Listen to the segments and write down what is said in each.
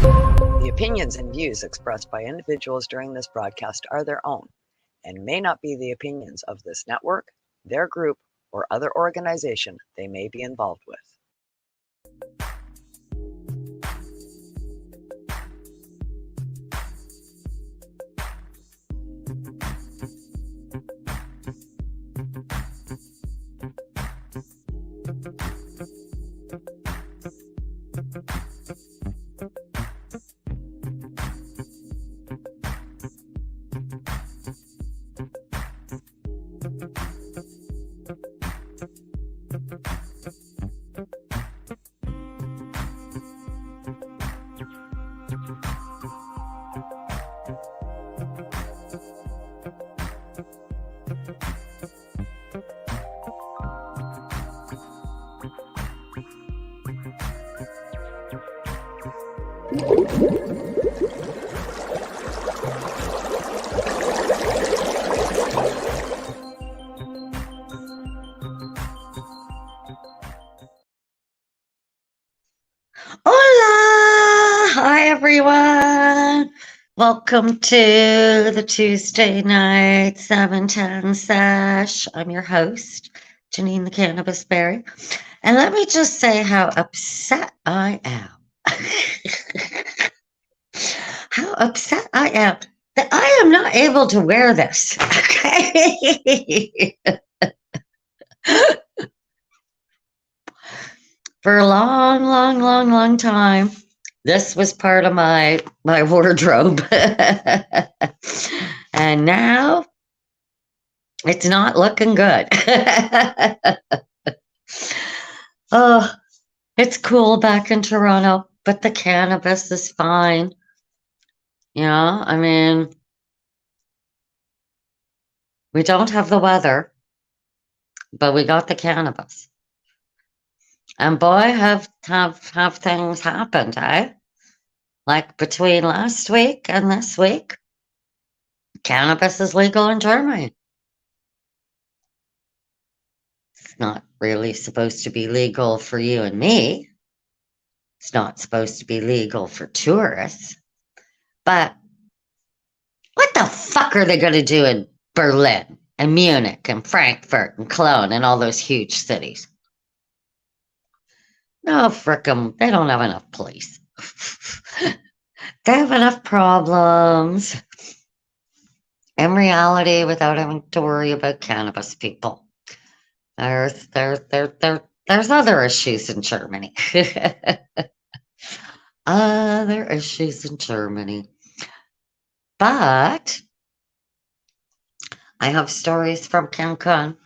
The opinions and views expressed by individuals during this broadcast are their own and may not be the opinions of this network, their group, or other organization they may be involved with. Hola! Hi, everyone. Welcome to the Tuesday night 710 Sesh. I'm your host, Janine the Cannabis Berry. And let me just say how upset I am. How upset I am that I am not able to wear this. Okay. For a long time, this was part of my wardrobe. And now it's not looking good. Oh, it's cool back in Toronto, but the cannabis is fine. Yeah, I mean, we don't have the weather, but we got the cannabis. And boy, have things happened, eh? Like between last week and this week, cannabis is legal in Germany. It's not really supposed to be legal for you and me. It's not supposed to be legal for tourists. But what the fuck are they going to do in Berlin and Munich and Frankfurt and Cologne and all those huge cities? No, frick 'em. They don't have enough police. They have enough problems. In reality, without having to worry about cannabis people. There's other issues in Germany. Other issues in Germany. But I have stories from Cancun.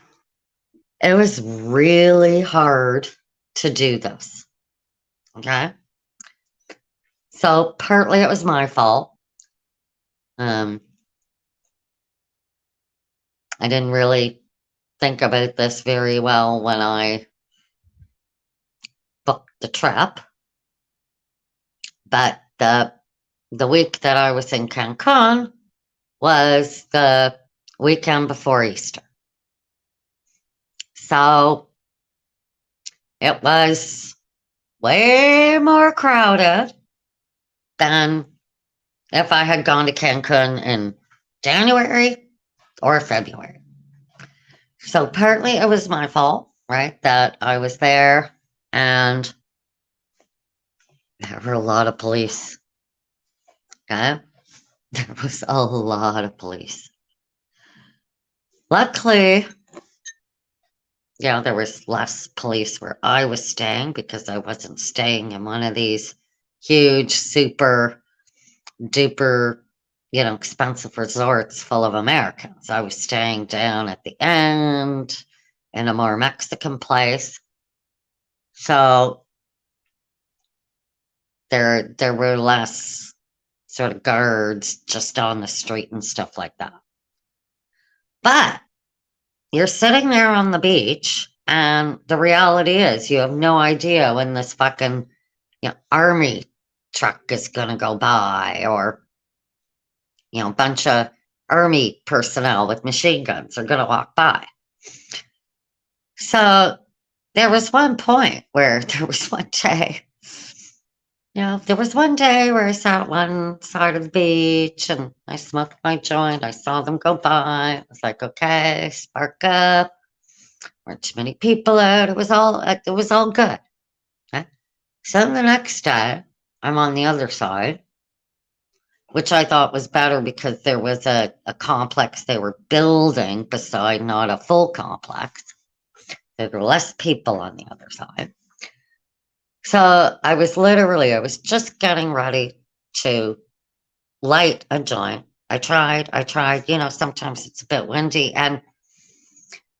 It was really hard to do this. Okay. So partly it was my fault. I didn't really think about this very well when I booked the trip. But the week that I was in Cancun was the weekend before Easter. So it was way more crowded than if I had gone to Cancun in January or February. So partly it was my fault, right, that I was there and there were a lot of police. Okay? There was a lot of police. Luckily, there was less police where I was staying because I wasn't staying in one of these huge, super duper, expensive resorts full of Americans. I was staying down at the end in a more Mexican place. So there were less sort of guards just on the street and stuff like that. But you're sitting there on the beach, and the reality is you have no idea when this fucking army truck is going to go by, or a bunch of army personnel with machine guns are going to walk by. So there was one point where there was one day There was one day where I sat one side of the beach and I smoked my joint. I saw them go by. I was like, okay, spark up. Weren't too many people out. It was all good. Okay? So the next day, I'm on the other side, which I thought was better because there was a complex they were building beside, not a full complex. There were less people on the other side. So I was just getting ready to light a joint. I tried, sometimes it's a bit windy. And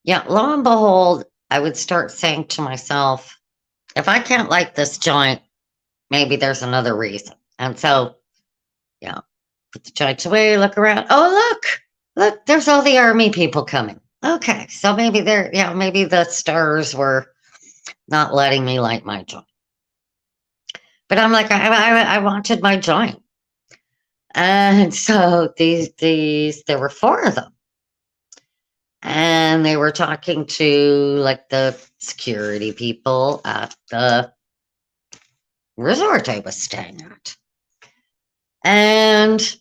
yeah, lo and behold, I would start saying to myself, if I can't light this joint, maybe there's another reason. And so, yeah, put the joint away, look around. Oh, look, there's all the army people coming. Okay, so maybe maybe the stars were not letting me light my joint. But I'm like, I wanted my joint. And so there were four of them. And they were talking to like the security people at the resort I was staying at. And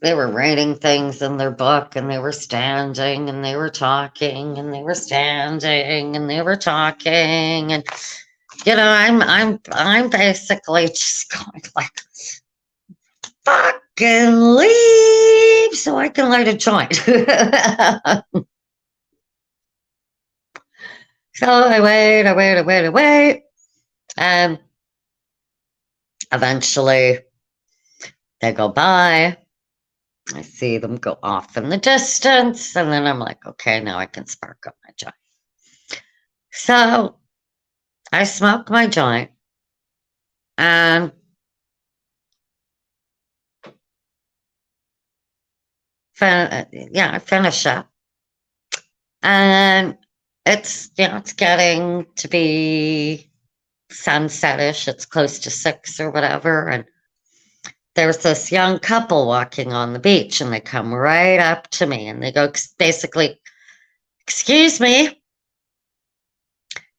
they were writing things in their book, and they were standing and they were talking and they were standing and they were talking. And I'm basically just going like, fucking leave so I can light a joint. So I wait. And eventually they go by. I see them go off in the distance. And then I'm like, okay, now I can spark up my joint. So I smoke my joint and I finish up. And it's getting to be sunsetish. It's close to 6 or whatever. And there's this young couple walking on the beach, and they come right up to me and they go basically, excuse me,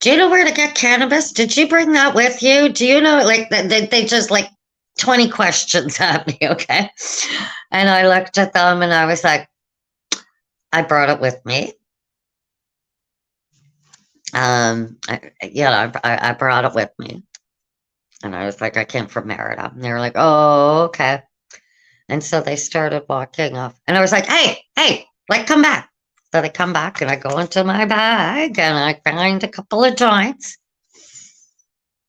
do you know where to get cannabis? Did you bring that with you? Do you know, like, they just like 20 questions at me, okay? And I looked at them and I was like, I brought it with me. I brought it with me. And I was like, I came from Merida. And they were like, oh, okay. And so they started walking off. And I was like, hey, like, come back. So they come back and I go into my bag and I find a couple of joints.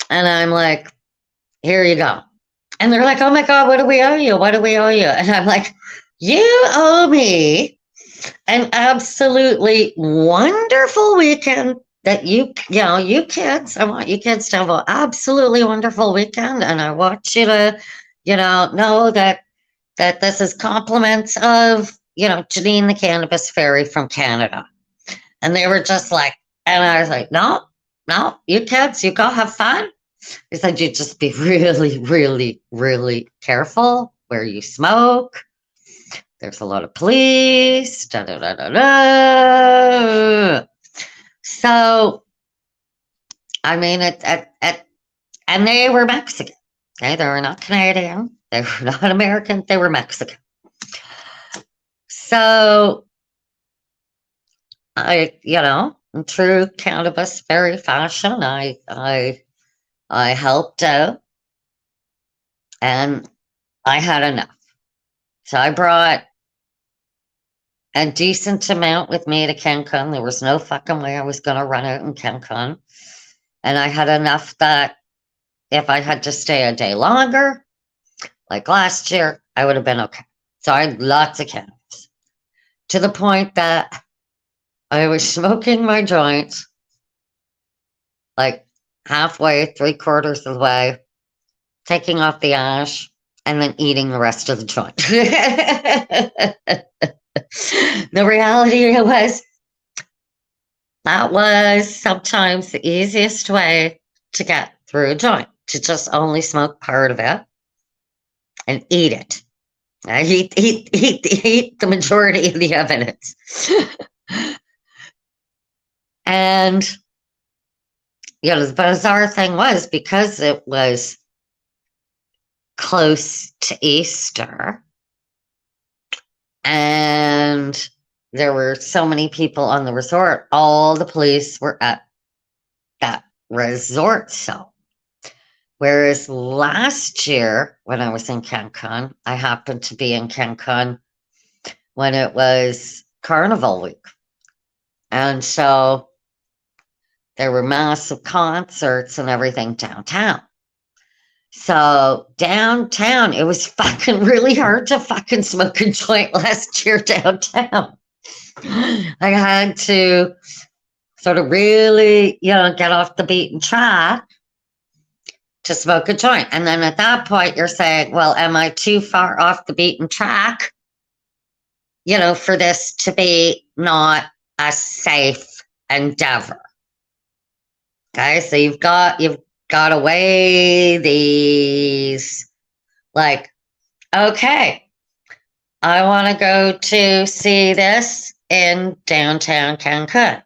And I'm like, here you go. And they're like, oh my God, what do we owe you? What do we owe you? And I'm like, you owe me an absolutely wonderful weekend that you kids, I want you kids to have an absolutely wonderful weekend. And I want you to, know that this is compliments of, Janine the Cannabis Fairy from Canada. And they were just like, and I was like, no, you kids, you go have fun. He said, you just be really, really, really careful where you smoke. There's a lot of police. Da, da, da, da, da. So, I mean, and they were Mexican. Okay, they were not Canadian. They were not American. They were Mexican. So, in true Cannabis Fairy fashion, I helped out, and I had enough. So I brought a decent amount with me to Cancun. There was no fucking way I was going to run out in Cancun. And I had enough that if I had to stay a day longer, like last year, I would have been okay. So I had lots of cannabis to the point that I was smoking my joints like halfway, 3/4 of the way, taking off the ash, and then eating the rest of the joint. The reality was that was sometimes the easiest way to get through a joint, to just only smoke part of it and eat it. Eat the majority of the evidence. And the bizarre thing was, because it was close to Easter, and there were so many people on the resort. All the police were at that resort zone. Whereas last year, when I was in Cancun, I happened to be in Cancun when it was Carnival Week. And so there were massive concerts and everything downtown. So downtown, it was fucking really hard to fucking smoke a joint last year downtown. I had to sort of really, get off the beaten track to smoke a joint. And then at that point, you're saying, well, am I too far off the beaten track, for this to be not a safe endeavor? Okay, so you've got to weigh these, like, okay, I want to go to see this in downtown Cancun.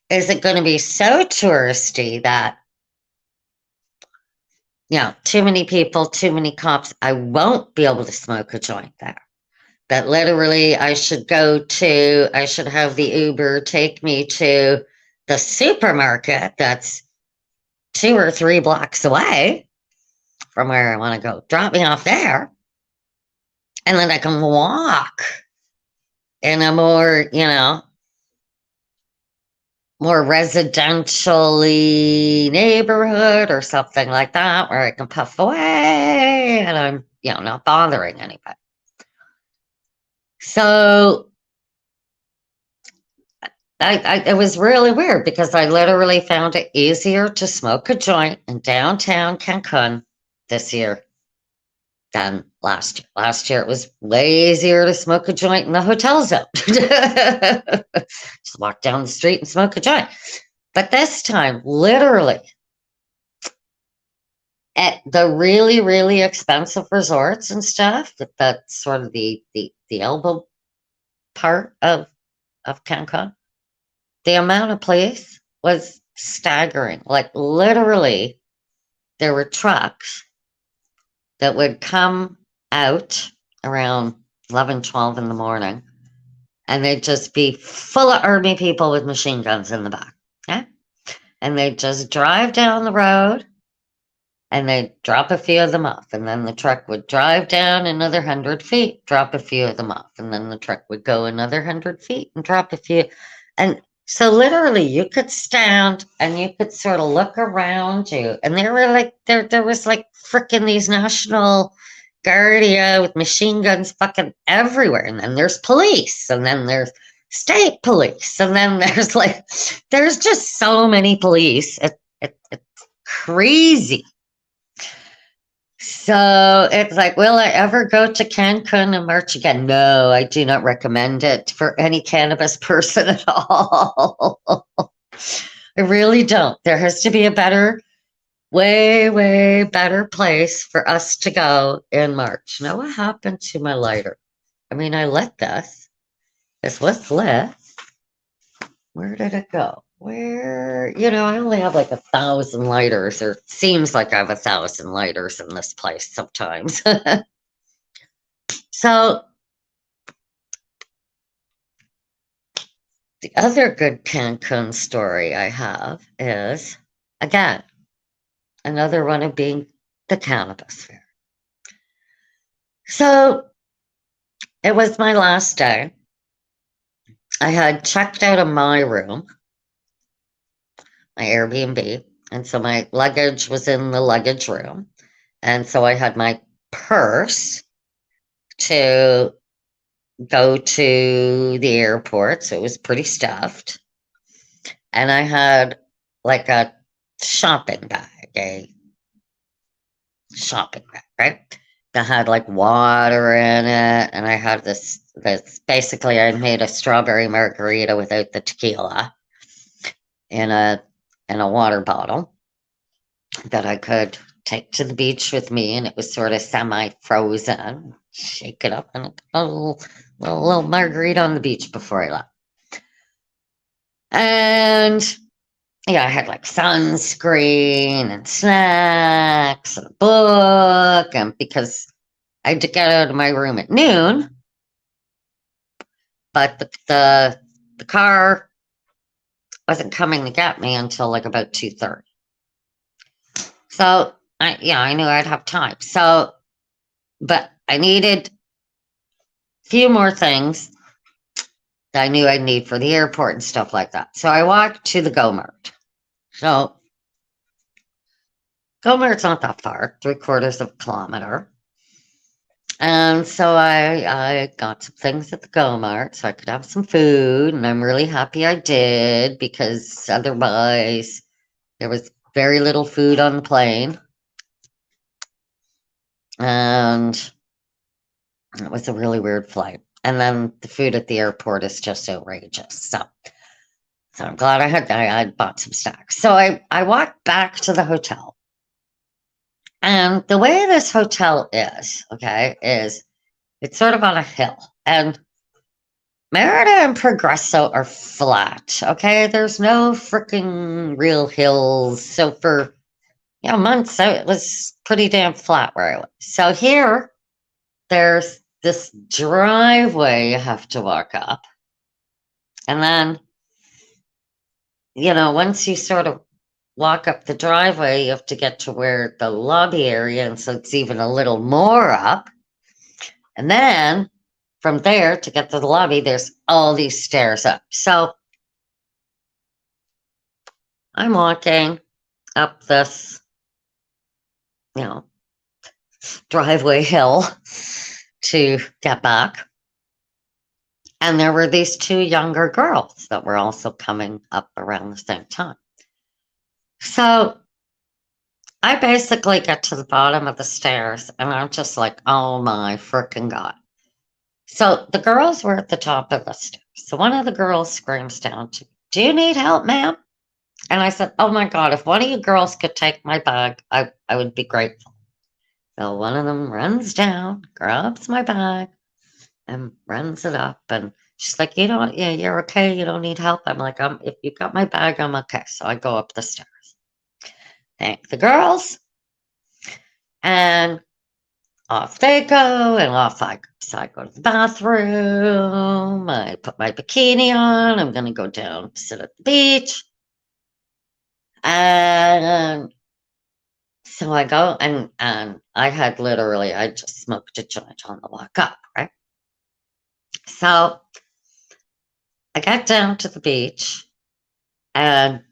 Is it going to be so touristy that, too many people, too many cops, I won't be able to smoke a joint there? That literally I should have the Uber take me to the supermarket that's 2 or 3 blocks away from where I want to go. Drop me off there. And then I can walk in a more, more residentially neighborhood or something like that, where I can puff away and I'm, not bothering anybody. So it was really weird because I literally found it easier to smoke a joint in downtown Cancun this year than last year. Last year it was way easier to smoke a joint in the hotel zone. Just walk down the street and smoke a joint. But this time, literally, at the really, really expensive resorts and stuff, that's sort of the elbow part of Cancun, the amount of police was staggering. Like literally, there were trucks that would come out around 11, 12 in the morning, and they'd just be full of army people with machine guns in the back. Okay? And they'd just drive down the road, and they'd drop a few of them off, and then the truck would drive down another 100 feet, drop a few of them off, and then the truck would go another 100 feet and drop a few. And so literally you could stand and you could sort of look around you, and there were like, there was like freaking these National Guardia with machine guns fucking everywhere. And then there's police, and then there's state police, and then there's just so many police. It's crazy. So it's like, will I ever go to Cancun and march again? No, I do not recommend it for any cannabis person at all. I really don't. There has to be a better, way, way better place for us to go in March. Now, what happened to my lighter? I mean, I lit this. This was lit. Where did it go? Where, I only have like 1,000 lighters, or it seems like I have 1,000 lighters in this place sometimes. So the other good Cancun story I have is, again, another one of being the Cannabis Fair. So it was my last day. I had checked out of my room, my Airbnb, and so my luggage was in the luggage room, and so I had my purse to go to the airport, so it was pretty stuffed, and I had like a shopping bag, right, that had like water in it, and I had this basically I made a strawberry margarita without the tequila in a water bottle that I could take to the beach with me, and it was sort of semi-frozen. Shake it up and a little margarita on the beach before I left. And yeah, I had like sunscreen and snacks and a book, and because I had to get out of my room at noon, but the car wasn't coming to get me until like about 2:30. So I knew I'd have time. So, but I needed a few more things that I knew I'd need for the airport and stuff like that. So I walked to the Go Mart. So Go Mart's not that far, 3/4 of a kilometer. And so I got some things at the Go Mart so I could have some food, and I'm really happy I did because otherwise there was very little food on the plane. And it was a really weird flight. And then the food at the airport is just outrageous. So I'm glad I bought some snacks. So I walked back to the hotel. And the way this hotel is, okay, is it's sort of on a hill. And Merida and Progresso are flat, okay? There's no freaking real hills. So for months, it was pretty damn flat where I was. So here, there's this driveway you have to walk up. And then, once you sort of walk up the driveway, you have to get to where the lobby area, and so it's even a little more up. And then from there to get to the lobby, there's all these stairs up. So I'm walking up this, driveway hill to get back. And there were these two younger girls that were also coming up around the same time. So I basically get to the bottom of the stairs and I'm just like, oh my freaking God. So the girls were at the top of the stairs. So one of the girls screams down to me, do you need help, ma'am? And I said, oh my God, if one of you girls could take my bag, I would be grateful. So one of them runs down, grabs my bag, and runs it up. And she's like, you're okay. You don't need help. I'm like, if you got my bag, I'm okay. So I go up the stairs. Thank the girls. And off they go, and off I go. So I go to the bathroom. I put my bikini on. I'm going to go down, sit at the beach. And so I go, and I had I just smoked a joint on the walk up, right? So I got down to the beach, and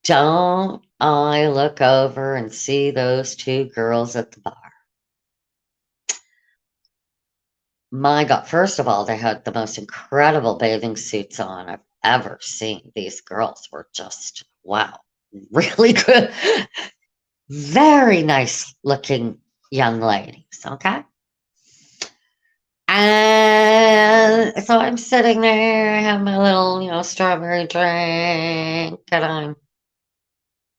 don't I look over and see those two girls at the bar. My God, first of all, they had the most incredible bathing suits on I've ever seen. These girls were just, wow, really good. Very nice looking young ladies, okay? And so I'm sitting there, I have my little, strawberry drink, and I'm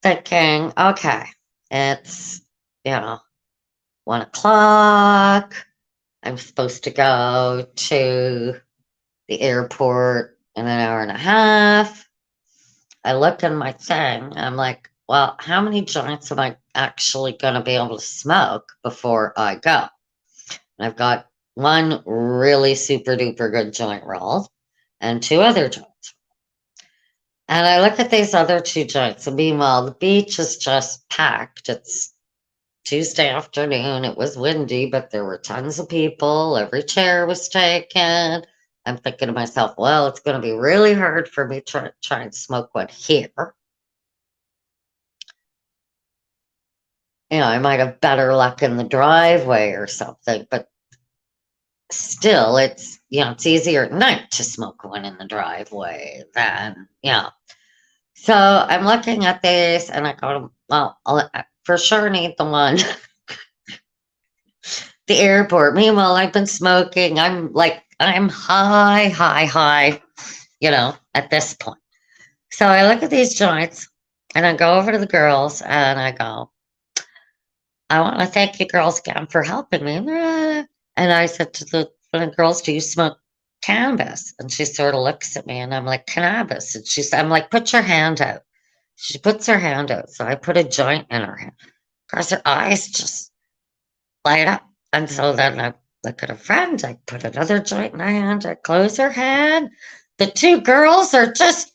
thinking, okay, it's, 1:00. I'm supposed to go to the airport in an hour and a half. I look in my thing, I'm like, well, how many joints am I actually going to be able to smoke before I go? And I've got one really super duper good joint roll and two other joints. And I look at these other two joints, and meanwhile, the beach is just packed. It's Tuesday afternoon. It was windy, but there were tons of people. Every chair was taken. I'm thinking to myself, well, it's going to be really hard for me to try and smoke one here. I might have better luck in the driveway or something, but still, it's easier at night to smoke one in the driveway than. So I'm looking at these, and I go, well, I'll for sure need the one the airport. Meanwhile, I've been smoking. I'm high, at this point. So I look at these joints, and I go over to the girls, and I go, I want to thank you girls again for helping me. And I said to the girls, do you smoke cannabis? And she sort of looks at me, and I'm like, cannabis? And I'm like, put your hand out. She puts her hand out, so I put a joint in her hand. Of course, her eyes just light up. And so then I look at her friend, I put another joint in her hand, I close her hand. The two girls are just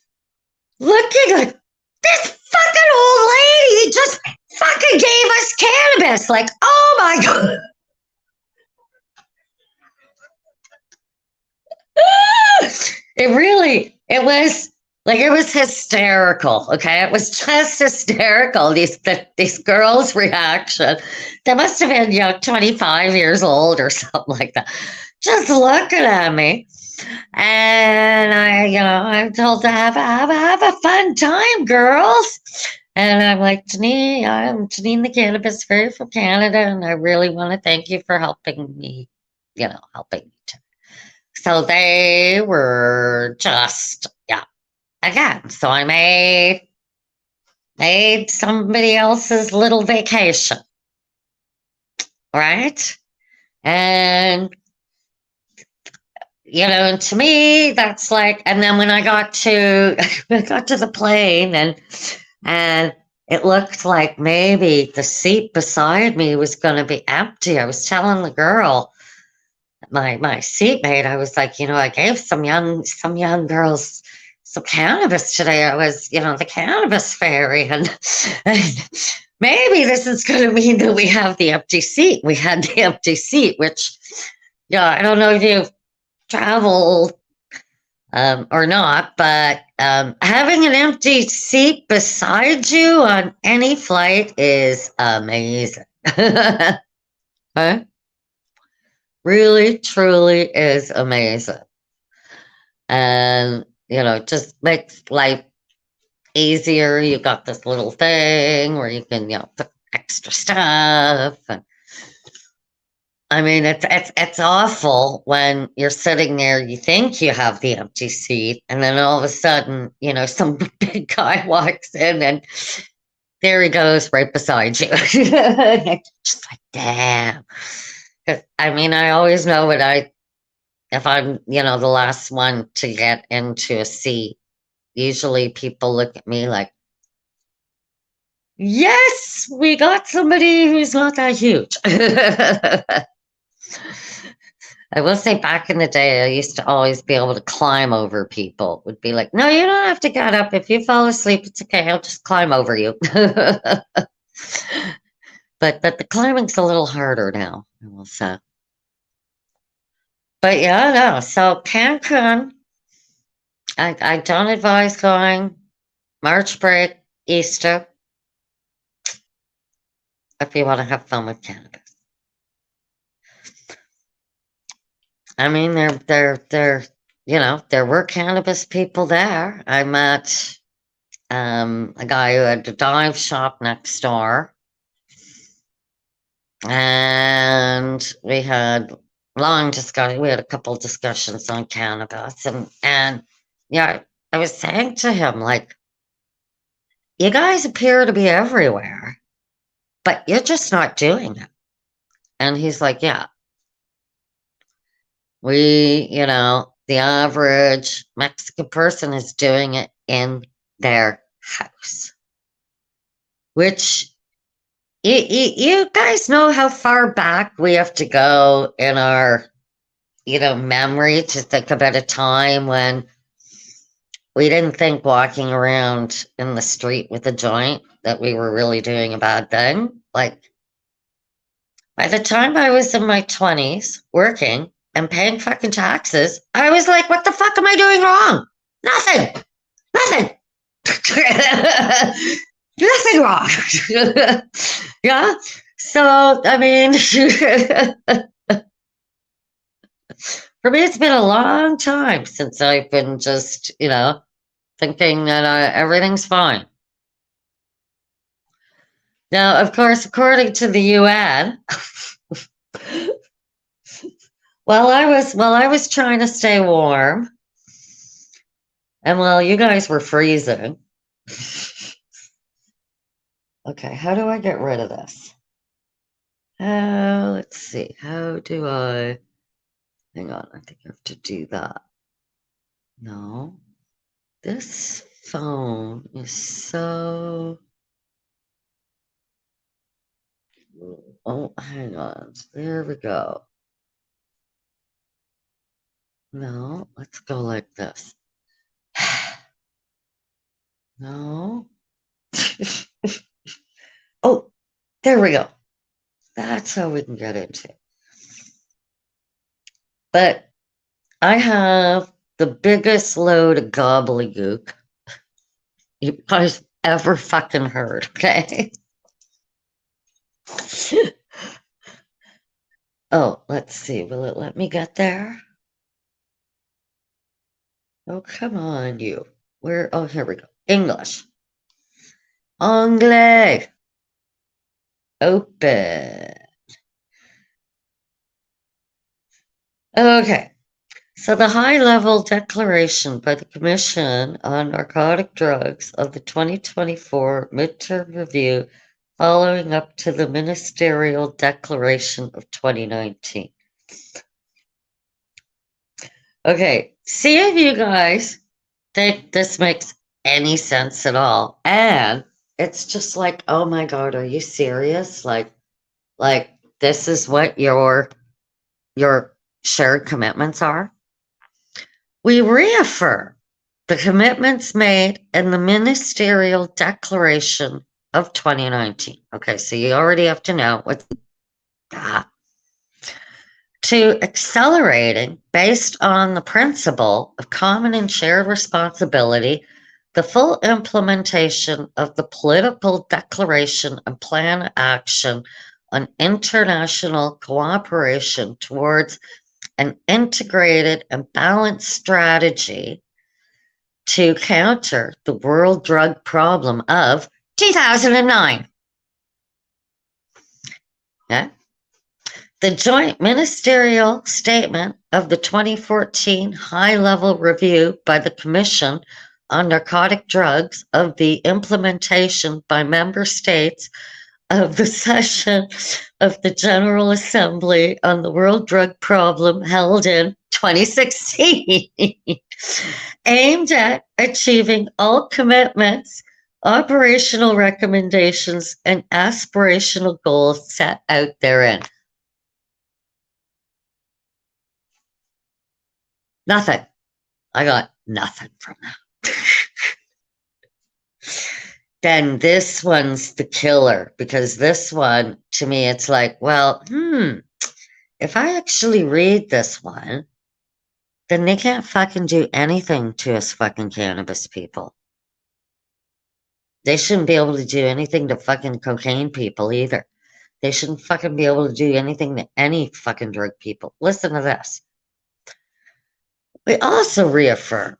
looking like, this fucking old lady just fucking gave us cannabis. Like, oh my God. It was hysterical. Okay, it was just hysterical. These girls' reaction. They must have been 25 years old or something like that. Just looking at me, and I told to have a fun time, girls. And I'm like, Janine, I'm Janine the Cannabis Fairy from Canada, and I really want to thank you for helping me, helping me too. So they were just, yeah, again. So I made somebody else's little vacation, right? And and to me, that's like, and then when I got to the plane, and it looked like maybe the seat beside me was going to be empty. I was telling the girl, my seatmate, I was like, I gave some young girls some cannabis today. I was, the cannabis fairy, and maybe this is going to mean that we have the empty seat. We had the empty seat, which, I don't know if you've traveled or not, but having an empty seat beside you on any flight is amazing. Huh? Really, truly is amazing. And, just makes life easier. You got this little thing where you can, put extra stuff. And, I mean, it's awful when you're sitting there, you think you have the empty seat, and then all of a sudden, some big guy walks in and there he goes right beside you. Just like, damn. I mean, I always know if I'm, the last one to get into a seat, usually people look at me like, yes, we got somebody who's not that huge. I will say back in the day, I used to always be able to climb over people. Would be like, no, you don't have to get up. If you fall asleep, it's okay. I'll just climb over you. But the climbing's a little harder now, I will say. But yeah, no. So Cancun, I don't advise going March break, Easter, if you want to have fun with cannabis. I mean, there were cannabis people there. I met a guy who had a dive shop next door, and we had long discussion. We had a couple discussions on cannabis, and I was saying to him, like, you guys appear to be everywhere, but you're just not doing it. And he's like, yeah, the average Mexican person is doing it in their house, which you guys know how far back we have to go in our, memory to think about a time when we didn't think walking around in the street with a joint that we were really doing a bad thing. Like, by the time I was in my 20s working and paying fucking taxes, I was like, what the fuck am I doing wrong? Nothing. Nothing wrong. Yeah. So, I mean, for me, it's been a long time since I've been just, thinking that everything's fine. Now, of course, according to the UN, while I was trying to stay warm, and while you guys were freezing. Okay, how do I get rid of this? Let's see. How do I? Hang on, I think I have to do that. No. This phone is so... Oh, hang on. There we go. No, let's go like this. No. Oh, there we go. That's how we can get into it. But I have the biggest load of gobbledygook you guys ever fucking heard, okay? Oh, let's see. Will it let me get there? Oh, come on, you. Where? Oh, here we go. English. Anglais. Open. Okay. So the high-level declaration by the Commission on Narcotic Drugs of the 2024 midterm review following up to the ministerial declaration of 2019. Okay, see if you guys think this makes any sense at all. And it's just like, oh my God, are you serious? Like this is what your shared commitments are? We reaffirm the commitments made in the ministerial declaration of 2019. Okay, so you already have to know what that. To accelerating, based on the principle of common and shared responsibility, the full implementation of the political declaration and plan of action on international cooperation towards an integrated and balanced strategy to counter the world drug problem of 2009. Okay? The joint ministerial statement of the 2014 high-level review by the Commission on Narcotic Drugs of the implementation by member states of the session of the General Assembly on the World Drug Problem held in 2016, aimed at achieving all commitments, operational recommendations, and aspirational goals set out therein. Nothing. I got nothing from that. Then this one's the killer, because this one, to me, it's like, well, if I actually read this one, then they can't fucking do anything to us fucking cannabis people. They shouldn't be able to do anything to fucking cocaine people either. They shouldn't fucking be able to do anything to any fucking drug people. Listen to this. We also reaffirm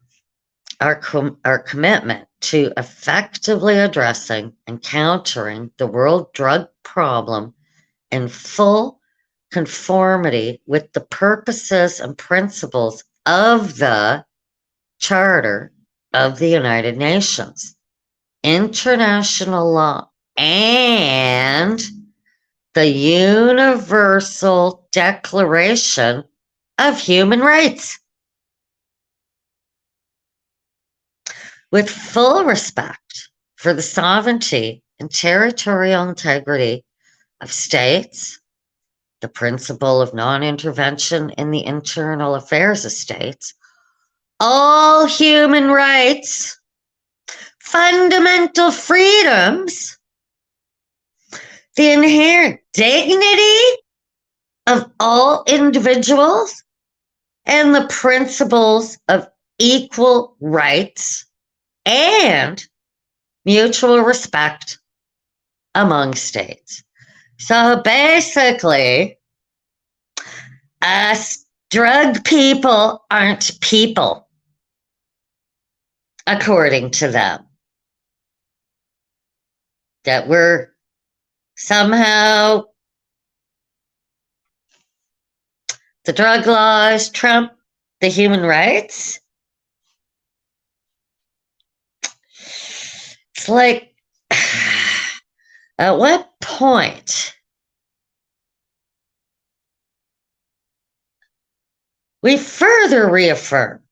our commitment to effectively addressing and countering the world drug problem in full conformity with the purposes and principles of the Charter of the United Nations, international law, and the Universal Declaration of Human Rights. With full respect for the sovereignty and territorial integrity of states, the principle of non-intervention in the internal affairs of states, all human rights, fundamental freedoms, the inherent dignity of all individuals, and the principles of equal rights and mutual respect among states. So basically, us drug people aren't people, according to them. That we're somehow, the drug laws trump the human rights. It's like, at what point we further reaffirm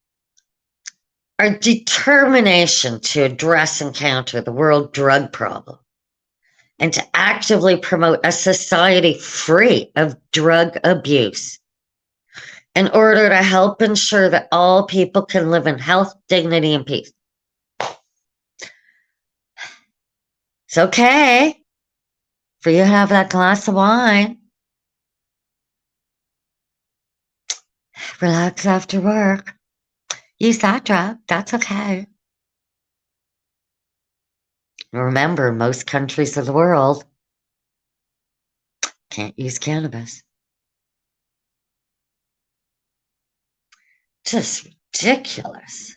our determination to address and counter the world drug problem and to actively promote a society free of drug abuse in order to help ensure that all people can live in health, dignity, and peace. It's okay for you to have that glass of wine. Relax after work. Use that drug. That's okay. Remember, most countries of the world can't use cannabis. Just ridiculous.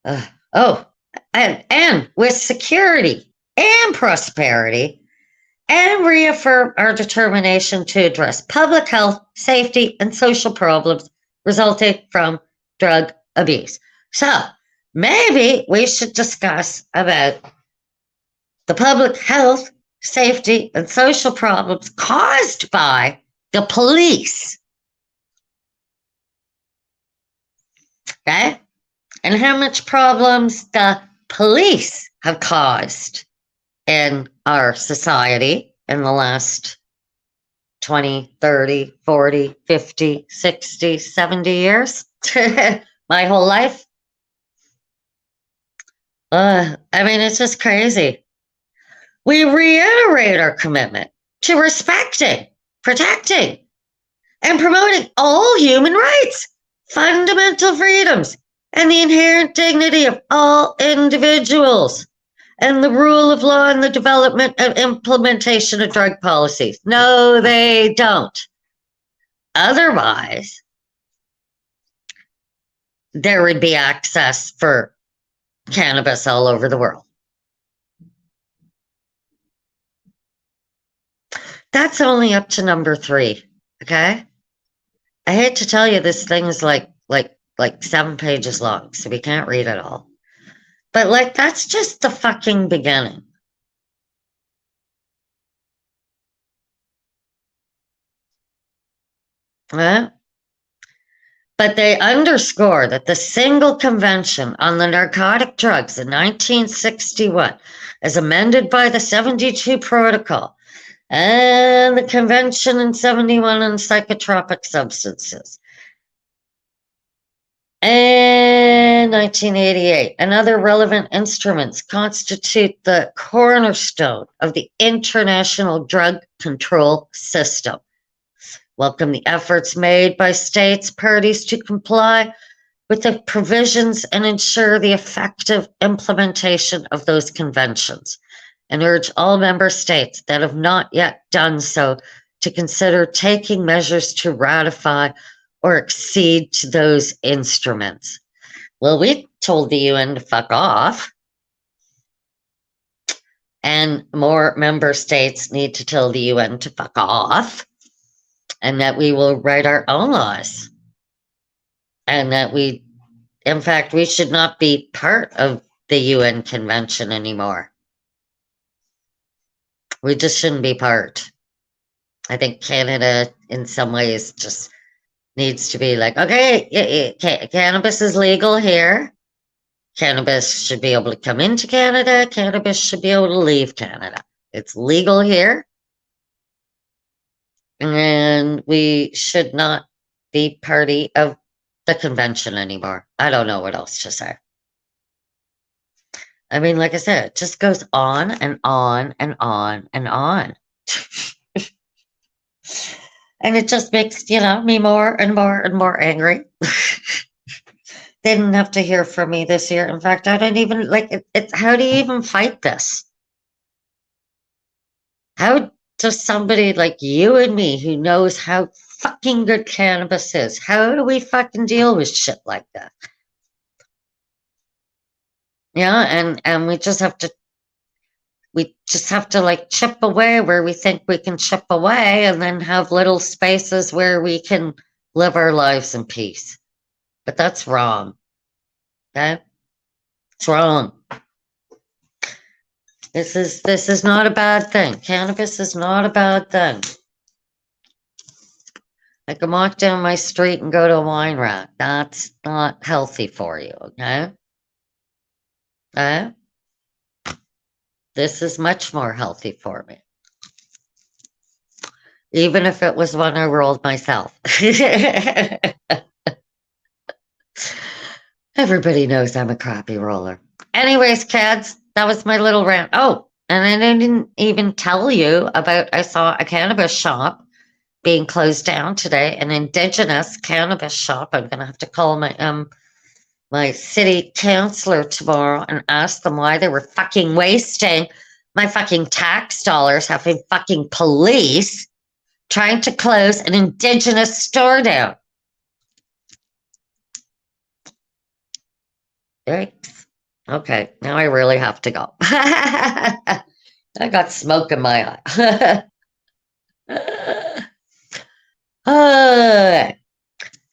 And with security and prosperity, and reaffirm our determination to address public health, safety, and social problems resulting from drug abuse. So maybe we should discuss about the public health, safety, and social problems caused by the police. Okay? And how much problems the police have caused in our society in the last 20, 30, 40, 50, 60, 70 years. My whole life. I mean, it's just crazy. We reiterate our commitment to respecting, protecting, and promoting all human rights, fundamental freedoms, and the inherent dignity of all individuals, and the rule of law and the development and implementation of drug policies. No, they don't. Otherwise, there would be access for cannabis all over the world. That's only up to number 3, okay? I hate to tell you, this thing is like 7 pages long, so we can't read it all. But that's just the fucking beginning. But they underscore that the single convention on the narcotic drugs in 1961, as amended by the 72 Protocol, and the convention in 71 on psychotropic substances, and 1988, and other relevant instruments constitute the cornerstone of the international drug control system. Welcome the efforts made by states parties to comply with the provisions and ensure the effective implementation of those conventions, and urge all member states that have not yet done so to consider taking measures to ratify or accede to those instruments. Well, we told the UN to fuck off. And more member states need to tell the UN to fuck off. And that we will write our own laws. And that in fact, we should not be part of the UN Convention anymore. We just shouldn't be part. I think Canada, in some ways, just needs to be like, okay, cannabis is legal here. Cannabis should be able to come into Canada. Cannabis should be able to leave Canada. It's legal here. And we should not be party of the convention anymore. I don't know what else to say. I mean, like I said, it just goes on and on and on and on. And it just makes, me more and more and more angry. They didn't have to hear from me this year. In fact, I don't even, how do you even fight this? How does somebody like you and me who knows how fucking good cannabis is, how do we fucking deal with shit like that? Yeah, and we just have to chip away where we think we can chip away, and then have little spaces where we can live our lives in peace. But that's wrong. Okay? It's wrong. This is not a bad thing. Cannabis is not a bad thing. I can walk down my street and go to a wine rack. That's not healthy for you, okay? Okay? This is much more healthy for me. Even if it was one I rolled myself. Everybody knows I'm a crappy roller. Anyways, kids, that was my little rant. Oh, and I didn't even tell you about, I saw a cannabis shop being closed down today, an indigenous cannabis shop. I'm going to have to call my city councillor tomorrow and ask them why they were fucking wasting my fucking tax dollars, having fucking police trying to close an indigenous store down. Yikes. Okay, now I really have to go. I got smoke in my eye.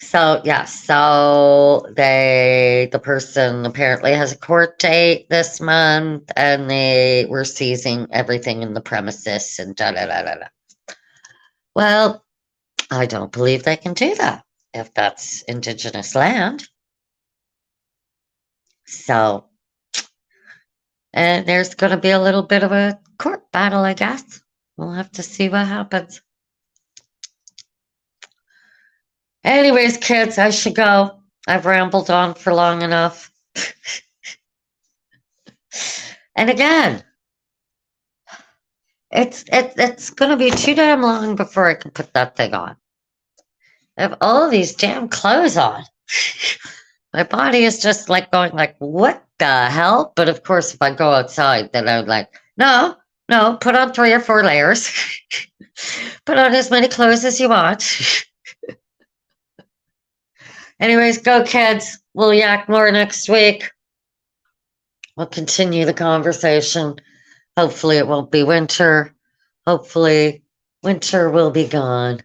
So yeah, so the person apparently has a court date this month, and they were seizing everything in the premises and da da da da da. Well, I don't believe they can do that if that's indigenous land. So, and there's going to be a little bit of a court battle, I guess. We'll have to see what happens. Anyways, kids, I should go. I've rambled on for long enough. And again, it's going to be too damn long before I can put that thing on. I have all these damn clothes on. My body is just like going like, what the hell? But of course, if I go outside, then I'm like, no, put on 3 or 4 layers. Put on as many clothes as you want. Anyways, go kids. We'll yak more next week. We'll continue the conversation. Hopefully it won't be winter. Hopefully winter will be gone.